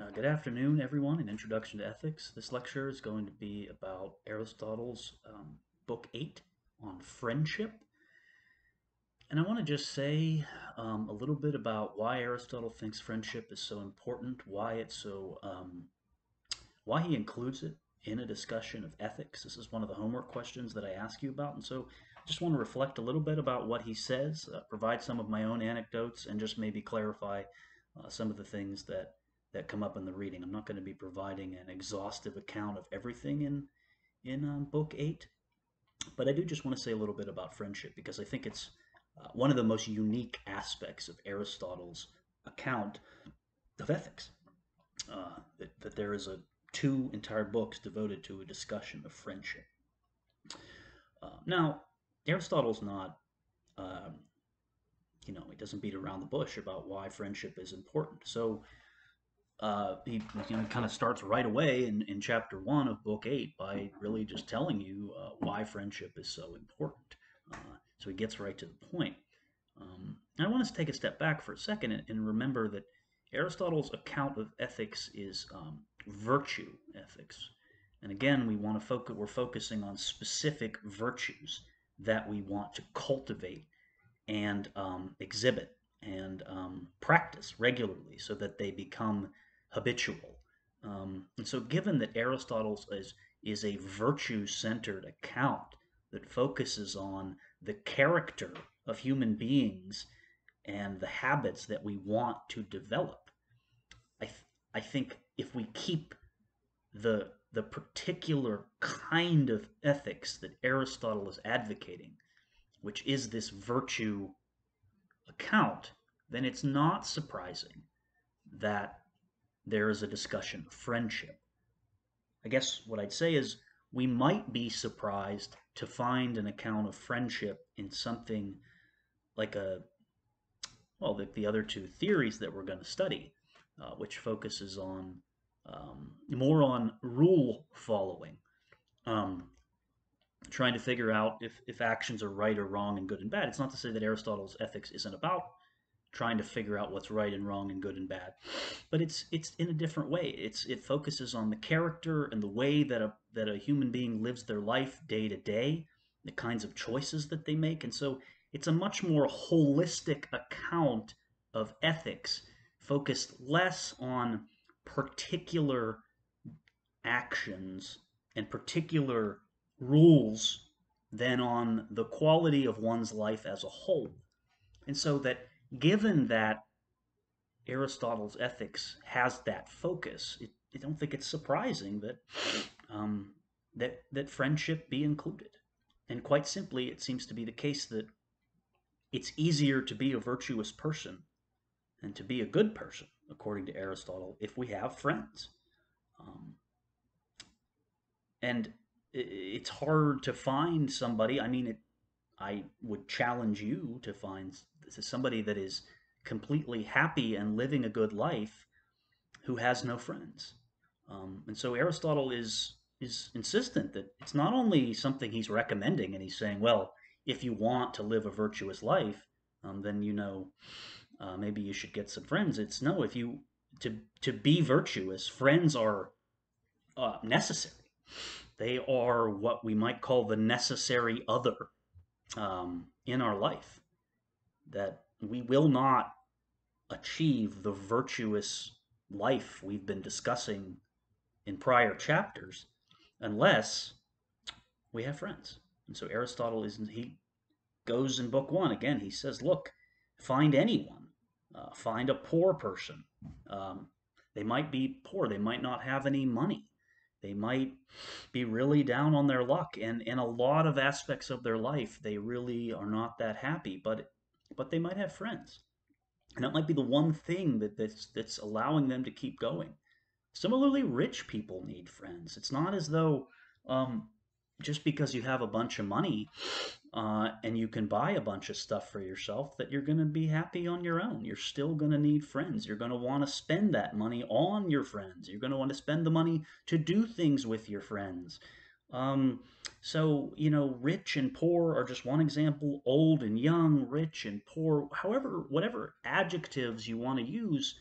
Good afternoon, everyone. An introduction to ethics. This lecture is going to be about Aristotle's book 8 on friendship. And I want to just say a little bit about why Aristotle thinks friendship is so important, why he includes it in a discussion of ethics. This is one of the homework questions that I ask you about. And so I just want to reflect a little bit about what he says, provide some of my own anecdotes, and just maybe clarify some of the things that come up in the reading. I'm not going to be providing an exhaustive account of everything in book 8, but I do just want to say a little bit about friendship because I think it's one of the most unique aspects of Aristotle's account of ethics. That there is a two entire books devoted to a discussion of friendship. Now, Aristotle's not, um, he doesn't beat around the bush about why friendship is important. So he kind of starts right away in chapter 1 of book 8 by really just telling you why friendship is so important. So he gets right to the point. And I want us to take a step back for a second and remember that Aristotle's account of ethics is virtue ethics. And again, we're focusing on specific virtues that we want to cultivate and exhibit and practice regularly so that they become habitual. And so, given that is a virtue centered account that focuses on the character of human beings and the habits that we want to develop, I, th- I think if we keep the particular kind of ethics that Aristotle is advocating, which is this virtue account, then it's not surprising that there is a discussion of friendship. I guess what I'd say is we might be surprised to find an account of friendship in something like the other two theories that we're going to study, which focuses on more on rule following, um, trying to figure out if actions are right or wrong and good and bad. It's not to say that Aristotle's ethics isn't about trying to figure out what's right and wrong and good and bad, but it's in a different way. It focuses on the character and the way that a human being lives their life day to day, the kinds of choices that they make, and so it's a much more holistic account of ethics, focused less on particular actions and particular rules than on the quality of one's life as a whole. And so that given that Aristotle's ethics has that focus, I don't think it's surprising um, that friendship be included. And quite simply, it seems to be the case that it's easier to be a virtuous person and to be a good person, according to Aristotle, if we have friends. Um, and it's hard to find somebody. I would challenge you to find somebody that is completely happy and living a good life who has no friends. And so Aristotle is insistent that it's not only something he's recommending, and he's saying, well, if you want to live a virtuous life, then maybe you should get some friends. It's no, if you to be virtuous, friends are necessary. They are what we might call the necessary other in our life. That we will not achieve the virtuous life we've been discussing in prior chapters unless we have friends. And so he goes in book 1 again. He says, look, find anyone, find a poor person. Um, they might be poor. They might not have any money. They might be really down on their luck, and in a lot of aspects of their life, they really are not that happy. But they might have friends, and that might be the one thing that's allowing them to keep going. Similarly, rich people need friends. It's not as though um, just because you have a bunch of money and you can buy a bunch of stuff for yourself that you're going to be happy on your own. You're still going to need friends. You're going to want to spend that money on your friends. You're going to want to spend the money to do things with your friends. Um, rich and poor are just one example. Old and young, rich and poor, however, whatever adjectives you want to use,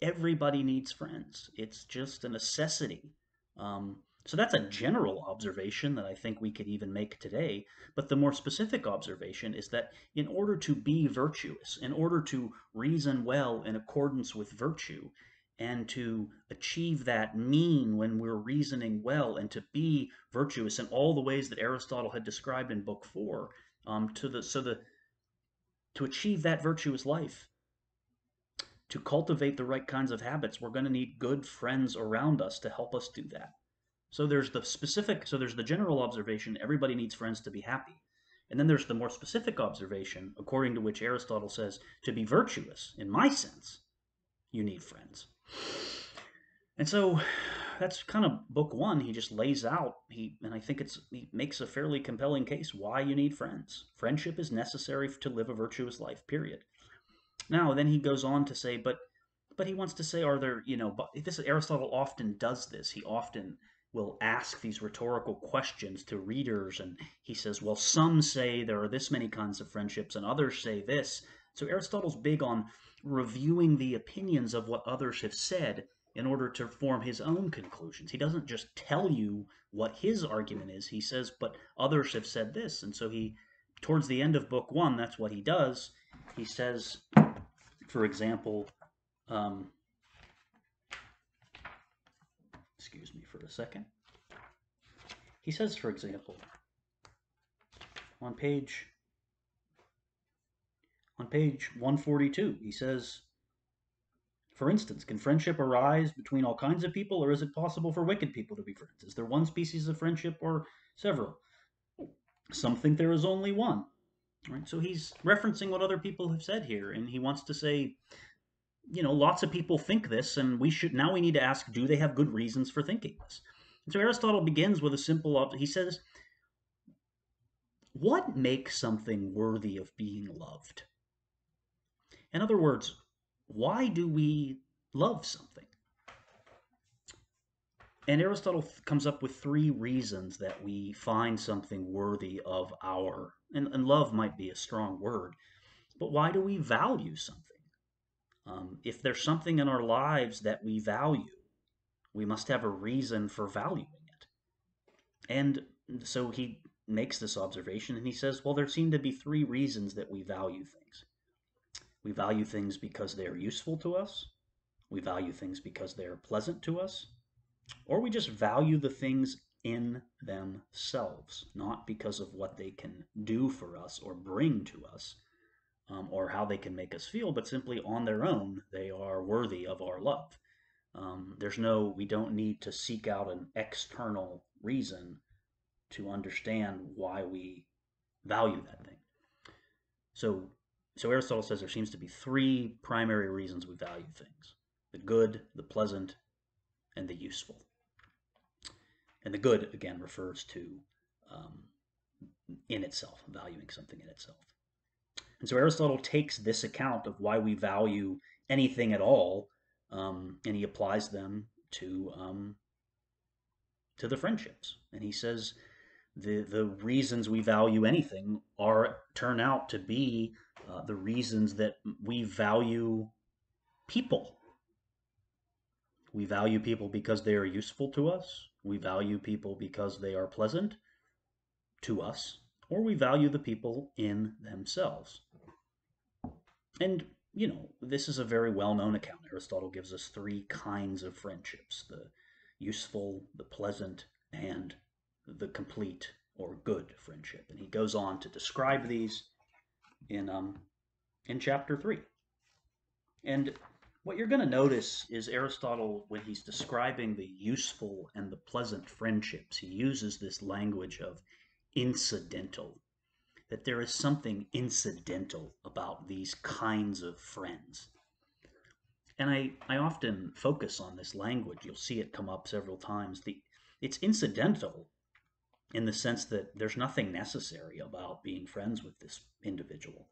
everybody needs friends. It's just a necessity. So that's a general observation that I think we could even make today. But the more specific observation is that in order to be virtuous, in order to reason well in accordance with virtue, and to achieve that mean when we're reasoning well, and to be virtuous in all the ways that Aristotle had described in Book 4, to achieve that virtuous life, to cultivate the right kinds of habits, we're going to need good friends around us to help us do that. So there's the general observation, everybody needs friends to be happy. And then there's the more specific observation, according to which Aristotle says, to be virtuous, in my sense, you need friends. And so that's kind of book one. He just lays out, and I think he makes a fairly compelling case why you need friends. Friendship is necessary to live a virtuous life, period. Now, then he goes on to say, but he wants to say, are there, but this Aristotle often does this. He often will ask these rhetorical questions to readers, and he says, well, some say there are this many kinds of friendships, and others say this. So Aristotle's big on reviewing the opinions of what others have said in order to form his own conclusions. He doesn't just tell you what his argument is. He says, but others have said this. And so towards the end of book one, that's what he does. He says, for example, excuse me for a second. He says, for example, on page 142, he says, for instance, can friendship arise between all kinds of people, or is it possible for wicked people to be friends? Is there one species of friendship or several? Some think there is only one. Right? So he's referencing what other people have said here, and he wants to say, lots of people think this, and we need to ask, do they have good reasons for thinking this? And so Aristotle begins with a simple, he says, what makes something worthy of being loved? In other words, why do we love something? And Aristotle comes up with three reasons that we find something worthy of and love might be a strong word, but why do we value something? If there's something in our lives that we value, we must have a reason for valuing it. And so he makes this observation, and he says, well, there seem to be three reasons that we value things. We value things because they are useful to us, we value things because they are pleasant to us, or we just value the things in themselves, not because of what they can do for us or bring to us, or how they can make us feel, but simply on their own, they are worthy of our love. We don't need to seek out an external reason to understand why we value that thing. So Aristotle says there seems to be three primary reasons we value things: the good, the pleasant, and the useful. And the good, again, refers to in itself, valuing something in itself. And so Aristotle takes this account of why we value anything at all, and he applies them to the friendships. And he says the reasons we value anything turn out to be the reasons that we value people. We value people because they are useful to us. We value people because they are pleasant to us, or we value the people in themselves. And, this is a very well-known account. Aristotle gives us three kinds of friendships: the useful, the pleasant, and the complete or good friendship. And he goes on to describe these in chapter 3. And what you're going to notice is Aristotle, when he's describing the useful and the pleasant friendships, he uses this language of incidental, that there is something incidental about these kinds of friends. And I often focus on this language. You'll see it come up several times. It's incidental in the sense that there's nothing necessary about being friends with this individual.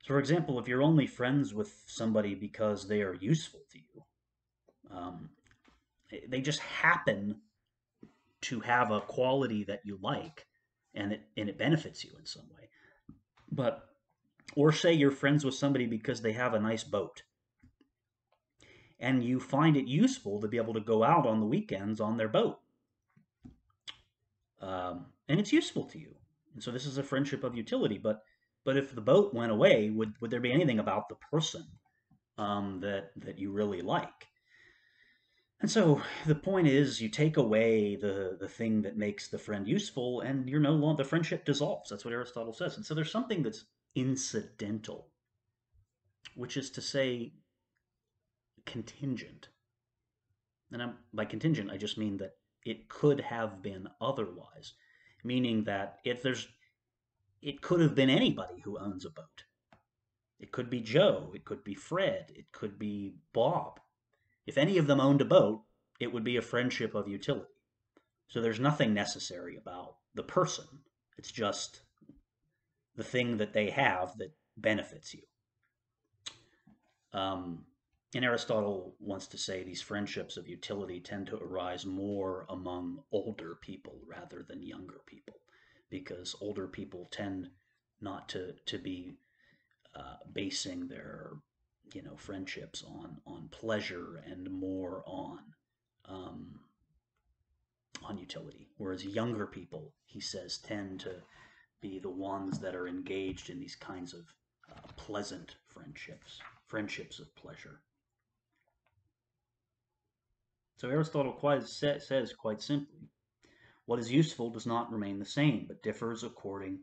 So, for example, if you're only friends with somebody because they are useful to you, they just happen to have a quality that you like, and it benefits you in some way. Or say you're friends with somebody because they have a nice boat. and you find it useful to be able to go out on the weekends on their boat, and it's useful to you. And so this is a friendship of utility. But if the boat went away, would there be anything about the person that you really like? And so the point is, you take away the thing that makes the friend useful, and you're no longer the friendship dissolves. That's what Aristotle says. And so there's something that's incidental, which is to say contingent. And by contingent, I just mean that it could have been otherwise, meaning that if there's, it could have been anybody who owns a boat. It could be Joe, it could be Fred, it could be Bob. If any of them owned a boat, it would be a friendship of utility. So there's nothing necessary about the person. It's just the thing that they have that benefits you. Um, and Aristotle wants to say these friendships of utility tend to arise more among older people rather than younger people, because older people tend not to be basing their friendships on pleasure and more um, on utility, whereas younger people, he says, tend to be the ones that are engaged in these kinds of pleasant friendships of pleasure. So Aristotle says quite simply, what is useful does not remain the same, but differs according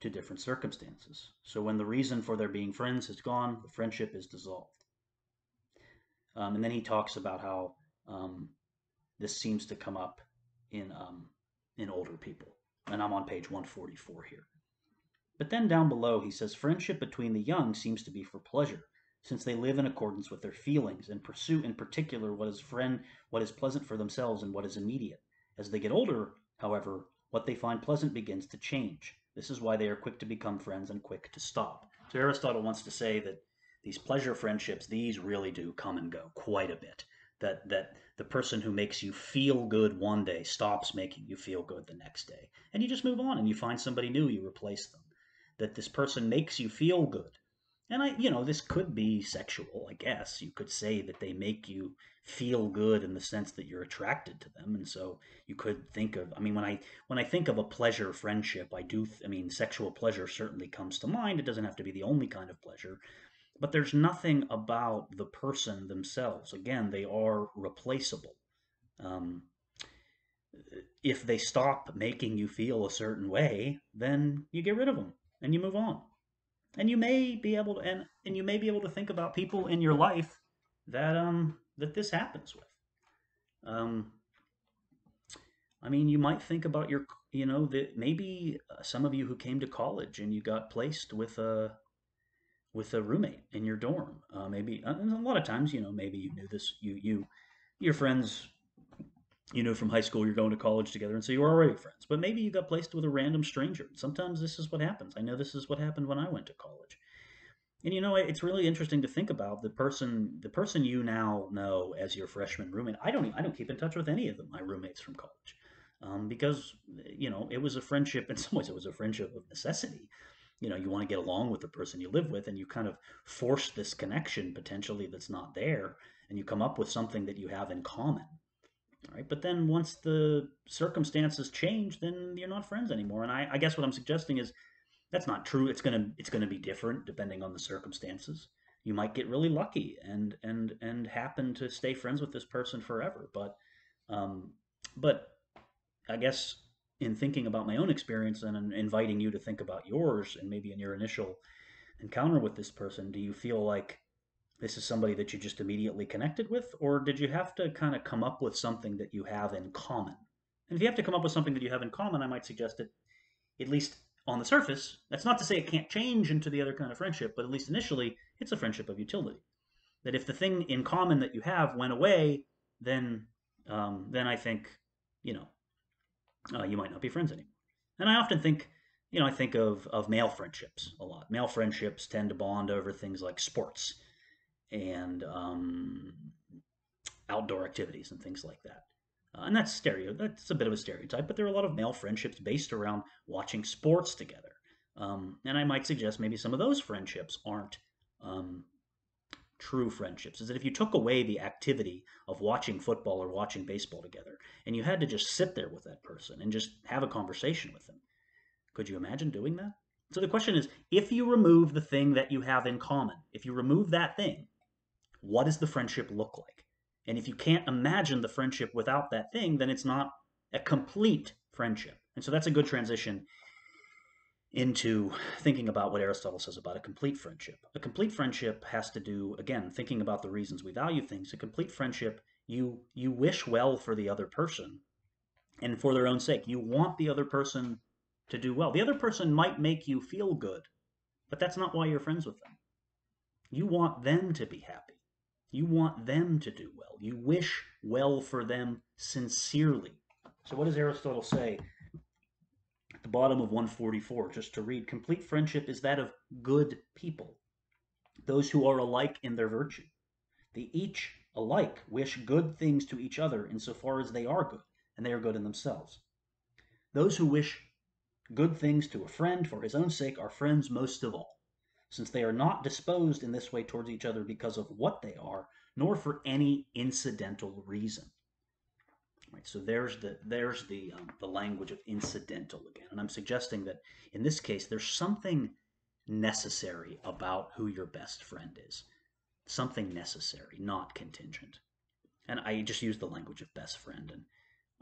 to different circumstances. So when the reason for their being friends has gone, the friendship is dissolved. And then he talks about how this seems to come up in older people. And I'm on page 144 here. But then down below, he says, friendship between the young seems to be for pleasure, since they live in accordance with their feelings and pursue in particular what is pleasant for themselves and what is immediate. As they get older, however, what they find pleasant begins to change. This is why they are quick to become friends and quick to stop. So Aristotle wants to say that these pleasure friendships, these really do come and go quite a bit. That the person who makes you feel good one day stops making you feel good the next day. And you just move on and you find somebody new, you replace them. That this person makes you feel good. And this could be sexual, I guess. You could say that they make you feel good in the sense that you're attracted to them. And so you could think of, I mean, when I think of a pleasure friendship, I mean, sexual pleasure certainly comes to mind. It doesn't have to be the only kind of pleasure, but there's nothing about the person themselves. Again, they are replaceable. Um, if they stop making you feel a certain way, then you get rid of them and you move on. And you may be able to, and you may be able to think about people in your life that this happens with. Um, I mean, you might think about that maybe some of you who came to college and you got placed with a roommate in your dorm. Maybe and a lot of times, maybe you knew this, your friends, from high school, you're going to college together, and so you were already friends. But maybe you got placed with a random stranger. Sometimes this is what happens. I know this is what happened when I went to college. And it's really interesting to think about the person you now know as your freshman roommate. I don't keep in touch with any of them, my roommates from college, because it was a friendship. In some ways, it was a friendship of necessity. You want to get along with the person you live with, and you kind of force this connection potentially that's not there, and you come up with something that you have in common. Right? But then once the circumstances change, then you're not friends anymore. And I guess what I'm suggesting is that's not true. It's gonna be different depending on the circumstances. You might get really lucky and happen to stay friends with this person forever. Um, but I guess in thinking about my own experience and in inviting you to think about yours, and maybe in your initial encounter with this person, do you feel like this is somebody that you just immediately connected with, or did you have to kind of come up with something that you have in common? And if you have to come up with something that you have in common, I might suggest that, at least on the surface, that's not to say it can't change into the other kind of friendship, but at least initially, it's a friendship of utility. That if the thing in common that you have went away, then then I think you know you might not be friends anymore. And I often think, I think of male friendships a lot. Male friendships tend to bond over things like sports and outdoor activities and things like that. And that's a bit of a stereotype, but there are a lot of male friendships based around watching sports together. And I might suggest maybe some of those friendships aren't um, true friendships is that if you took away the activity of watching football or watching baseball together and you had to just sit there with that person and just have a conversation with them, could you imagine doing that? So the question is, if you remove the thing that you have in common, if you remove that thing, what does the friendship look like? And if you can't imagine the friendship without that thing, then it's not a complete friendship. And so that's a good transition into thinking about what Aristotle says about a complete friendship. A complete friendship has to do, again, thinking about the reasons we value things. A complete friendship, you wish well for the other person and for their own sake. You want the other person to do well. The other person might make you feel good, but that's not why you're friends with them. You want them to be happy. You want them to do well. You wish well for them sincerely. So what does Aristotle say at the bottom of 144, just to read? Complete friendship is that of good people, those who are alike in their virtue. They each alike wish good things to each other insofar as they are good, and they are good in themselves. Those who wish good things to a friend for his own sake are friends most of all, since they are not disposed in this way towards each other because of what they are, nor for any incidental reason. Right, so there's the language of incidental again, and I'm suggesting that in this case there's something necessary about who your best friend is, something necessary, not contingent. And I just use the language of best friend, and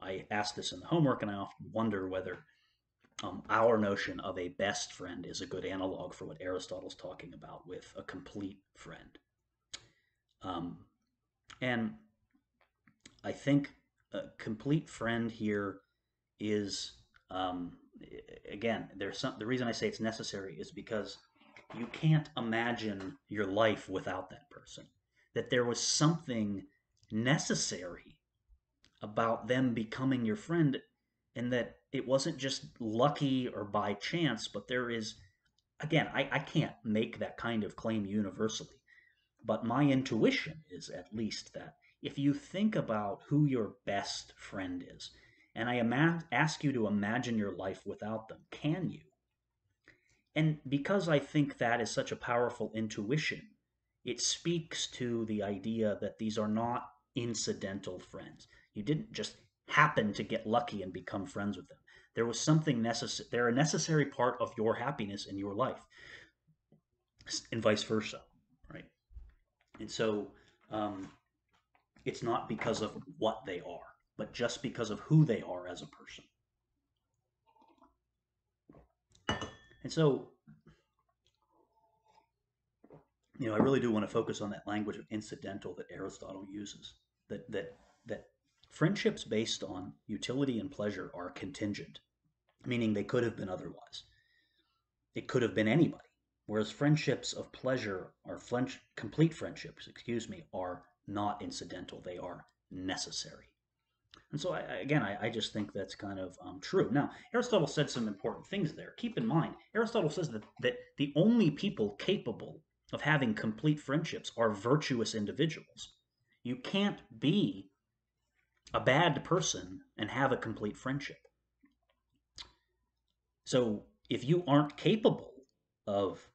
I ask this in the homework, and I often wonder whether our notion of a best friend is a good analog for what Aristotle's talking about with a complete friend. Um, and I think a complete friend here is, again, the reason I say it's necessary is because you can't imagine your life without that person. That there was something necessary about them becoming your friend, and that it wasn't just lucky or by chance, but there is, again, I can't make that kind of claim universally, but my intuition is at least that if you think about who your best friend is, and I ask you to imagine your life without them, can you? And because I think that is such a powerful intuition, it speaks to the idea that these are not incidental friends. You didn't just happen to get lucky and become friends with them. There was something necessary. They're a necessary part of your happiness in your life, and vice versa, right? And so it's not because of what they are, but just because of who they are as a person. And so, I really do want to focus on that language of incidental that Aristotle uses. That friendships based on utility and pleasure are contingent, meaning they could have been otherwise. It could have been anybody. Whereas friendships of pleasure or complete friendships, are not incidental. They are necessary. And so, I just think that's kind of true. Now, Aristotle said some important things there. Keep in mind, Aristotle says that the only people capable of having complete friendships are virtuous individuals. You can't be a bad person and have a complete friendship. So, if you aren't capable of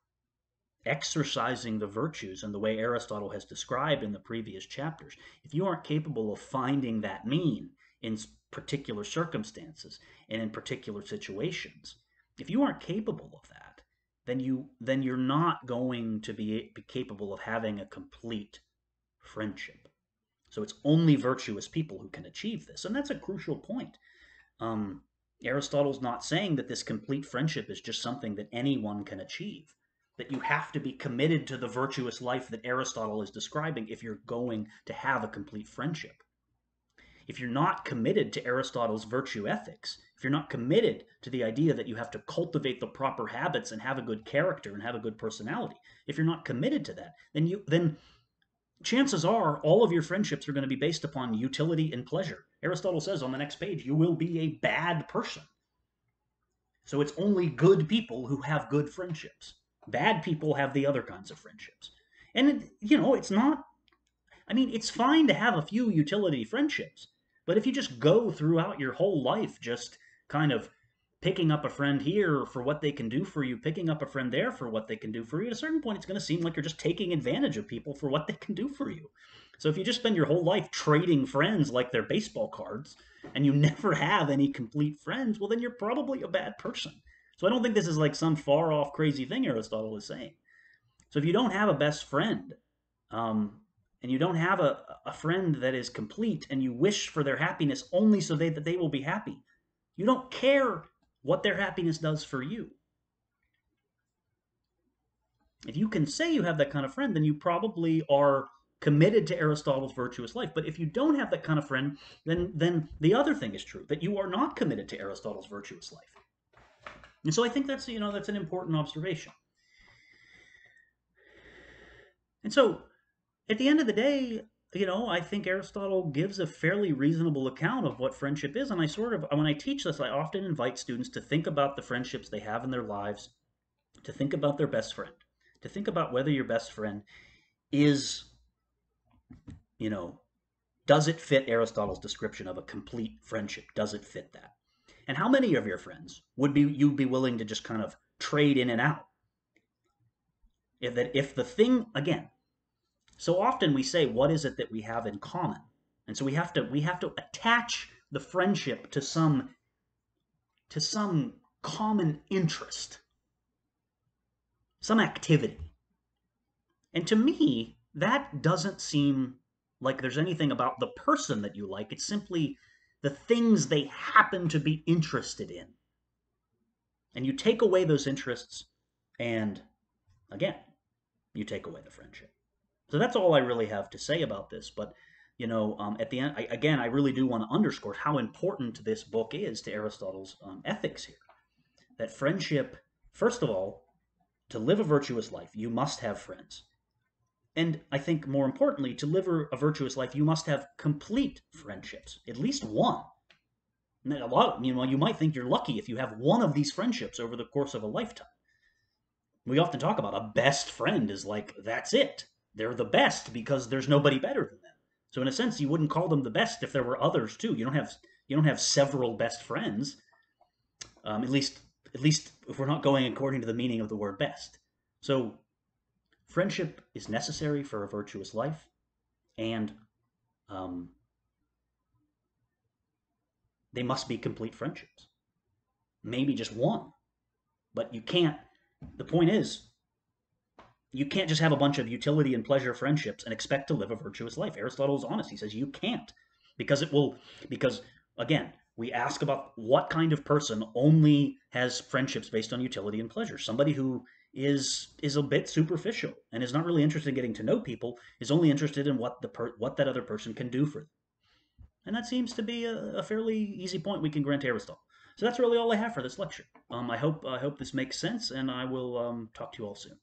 exercising the virtues in the way Aristotle has described in the previous chapters, if you aren't capable of finding that mean in particular circumstances and in particular situations, if you aren't capable of that, then you're not going to be capable of having a complete friendship. So it's only virtuous people who can achieve this, and that's a crucial point. Aristotle's not saying that this complete friendship is just something that anyone can achieve, that you have to be committed to the virtuous life that Aristotle is describing if you're going to have a complete friendship. If you're not committed to Aristotle's virtue ethics, if you're not committed to the idea that you have to cultivate the proper habits and have a good character and have a good personality, if you're not committed to that, then chances are all of your friendships are going to be based upon utility and pleasure. Aristotle says on the next page, you will be a bad person. So it's only good people who have good friendships. Bad people have the other kinds of friendships. And, it's not, it's fine to have a few utility friendships, but if you just go throughout your whole life just kind of picking up a friend here for what they can do for you, picking up a friend there for what they can do for you, at a certain point, it's going to seem like you're just taking advantage of people for what they can do for you. So if you just spend your whole life trading friends like they're baseball cards and you never have any complete friends, well, then you're probably a bad person. So I don't think this is like some far off crazy thing Aristotle is saying. So if you don't have a best friend, and you don't have a friend that is complete and you wish for their happiness only so that they will be happy, you don't care what their happiness does for you. If you can say you have that kind of friend, then you probably are committed to Aristotle's virtuous life. But if you don't have that kind of friend, then the other thing is true, that you are not committed to Aristotle's virtuous life. And so I think that's an important observation. And so at the end of the day, I think Aristotle gives a fairly reasonable account of what friendship is. And when I teach this, I often invite students to think about the friendships they have in their lives, to think about their best friend, to think about whether your best friend is, you know, does it fit Aristotle's description of a complete friendship? Does it fit that? And how many of your friends would be you be willing to just kind of trade in and out? If the thing again, so often we say, what is it that we have in common? And so we have to attach the friendship to some common interest, some activity. And to me, that doesn't seem like there's anything about the person that you like. It's simply the things they happen to be interested in. And you take away those interests, and again, you take away the friendship. So that's all I really have to say about this. But at the end, I really do want to underscore how important this book is to Aristotle's ethics here. That friendship, first of all, to live a virtuous life, you must have friends. And I think more importantly, to live a virtuous life, you must have complete friendships, at least one. And a lot, you might think you're lucky if you have one of these friendships over the course of a lifetime. We often talk about a best friend is like, that's it. They're the best because there's nobody better than them. So in a sense, you wouldn't call them the best if there were others too. You don't have several best friends. At least if we're not going according to the meaning of the word best. So friendship is necessary for a virtuous life, and they must be complete friendships. Maybe just one, but you can't. The point is, you can't just have a bunch of utility and pleasure friendships and expect to live a virtuous life. Aristotle is honest. He says you can't, because again, we ask about what kind of person only has friendships based on utility and pleasure. Somebody who is a bit superficial and is not really interested in getting to know people, is only interested in what that other person can do for them. And that seems to be a fairly easy point we can grant Aristotle. So that's really all I have for this lecture. I hope this makes sense, and I will talk to you all soon.